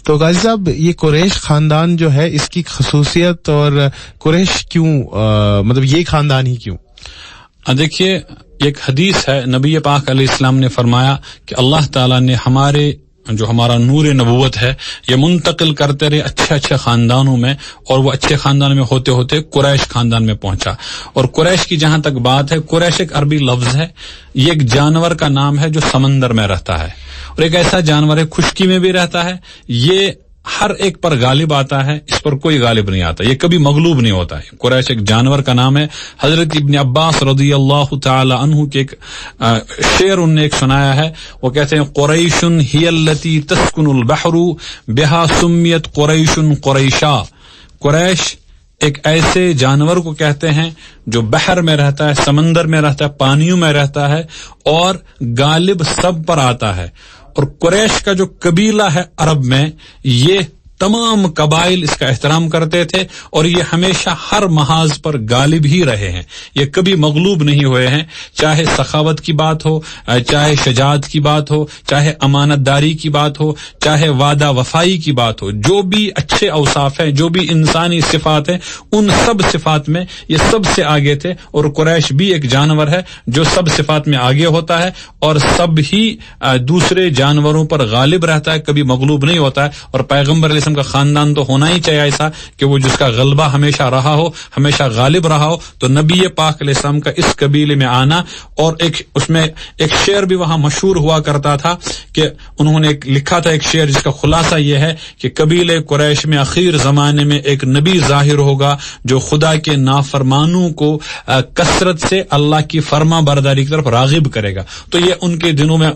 تو غازی صاحب یہ قریش خاندان جو ہے اس کی خصوصیت اور قریش کیوں مطلب یہ خاندان ہی کیوں؟ دیکھیے ایک حدیث ہے، نبی پاک علیہ السلام نے فرمایا کہ اللہ تعالیٰ نے ہمارا نور نبوت ہے یہ منتقل کرتے رہے اچھے اچھے خاندانوں میں، اور وہ اچھے خاندان میں ہوتے ہوتے قریش خاندان میں پہنچا. اور قریش کی جہاں تک بات ہے، قریش ایک عربی لفظ ہے، یہ ایک جانور کا نام ہے جو سمندر میں رہتا ہے، اور ایک ایسا جانور ہے خشکی میں بھی رہتا ہے، یہ ہر ایک پر غالب آتا ہے، اس پر کوئی غالب نہیں آتا، یہ کبھی مغلوب نہیں ہوتا ہے. قریش ایک جانور کا نام ہے. حضرت ابن عباس رضی اللہ تعالی عنہ کے ایک شعر انہوں نے ایک سنایا ہے، وہ کہتے ہیں قریش ہی التی تسکن البحر بہا سمیت قریش قریشا. قریش ایک ایسے جانور کو کہتے ہیں جو بحر میں رہتا ہے، سمندر میں رہتا ہے، پانیوں میں رہتا ہے، اور غالب سب پر آتا ہے. اور قریش کا جو قبیلہ ہے عرب میں، یہ تمام قبائل اس کا احترام کرتے تھے، اور یہ ہمیشہ ہر محاذ پر غالب ہی رہے ہیں، یہ کبھی مغلوب نہیں ہوئے ہیں. چاہے سخاوت کی بات ہو، چاہے شجاعت کی بات ہو، چاہے امانت داری کی بات ہو، چاہے وعدہ وفائی کی بات ہو، جو بھی اچھے اوصاف ہیں، جو بھی انسانی صفات ہیں، ان سب صفات میں یہ سب سے آگے تھے. اور قریش بھی ایک جانور ہے جو سب صفات میں آگے ہوتا ہے، اور سب ہی دوسرے جانوروں پر غالب رہتا ہے، کبھی مغلوب نہیں ہوتا ہے. اور پیغمبر علیہ کا خاندان تو ہونا ہی چاہیے ایسا کہ وہ جس کا غلبہ ہمیشہ رہا ہو، ہمیشہ غالب رہا ہو. تو نبی پاک علیہ السلام کا اس قبیلے میں آنا، اور اس میں ایک شعر بھی وہاں مشہور ہوا کرتا تھا کہ انہوں نے لکھا تھا ایک شعر جس کا خلاصہ یہ ہے کہ قبیلے قریش میں اخیر زمانے میں ایک نبی ظاہر ہوگا جو خدا کے نافرمانوں کو کثرت سے اللہ کی فرما برداری کی طرف راغب کرے گا. تو یہ ان کے دنوں میں،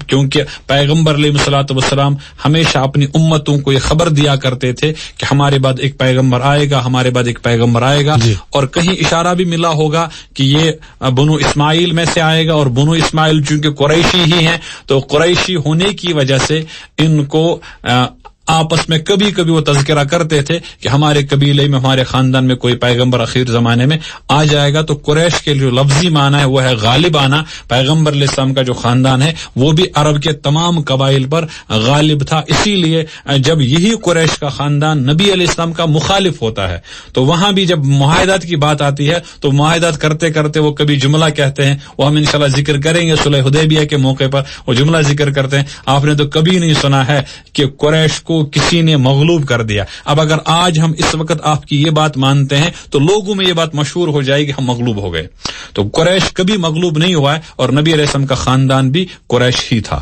کیونکہ پیغمبر علیہ الصلوۃ والسلام ہمیشہ اپنی امتوں کو یہ خبر دیا کرتے تھے کہ ہمارے بعد ایک پیغمبر آئے گا، ہمارے بعد ایک پیغمبر آئے گا. اور کہیں اشارہ بھی ملا ہوگا کہ یہ بنو اسماعیل میں سے آئے گا، اور بنو اسماعیل چونکہ قریشی ہی ہیں، تو قریشی ہونے کی وجہ سے ان کو آپس میں کبھی کبھی وہ تذکرہ کرتے تھے کہ ہمارے قبیلے میں، ہمارے خاندان میں کوئی پیغمبر اخیر زمانے میں آ جائے گا. تو قریش کے جو لفظی معنی ہے وہ ہے غالب آنا. پیغمبر علیہ السلام کا جو خاندان ہے وہ بھی عرب کے تمام قبائل پر غالب تھا. اسی لیے جب یہی قریش کا خاندان نبی علیہ السلام کا مخالف ہوتا ہے تو وہاں بھی جب معاہدات کی بات آتی ہے تو معاہدات کرتے کرتے وہ کبھی جملہ کہتے ہیں، وہ ہم انشاءاللہ ذکر کریں گے صلح حدیبیہ کے موقع پر، وہ جملہ ذکر کرتے ہیں. آپ نے تو کبھی نہیں سنا ہے کہ قریش کو کسی نے مغلوب کر دیا. اب اگر آج ہم اس وقت آپ کی یہ بات مانتے ہیں تو لوگوں میں یہ بات مشہور ہو جائے گی ہم مغلوب ہو گئے. تو قریش کبھی مغلوب نہیں ہوا ہے، اور نبی علیہ السلام کا خاندان بھی قریش ہی تھا.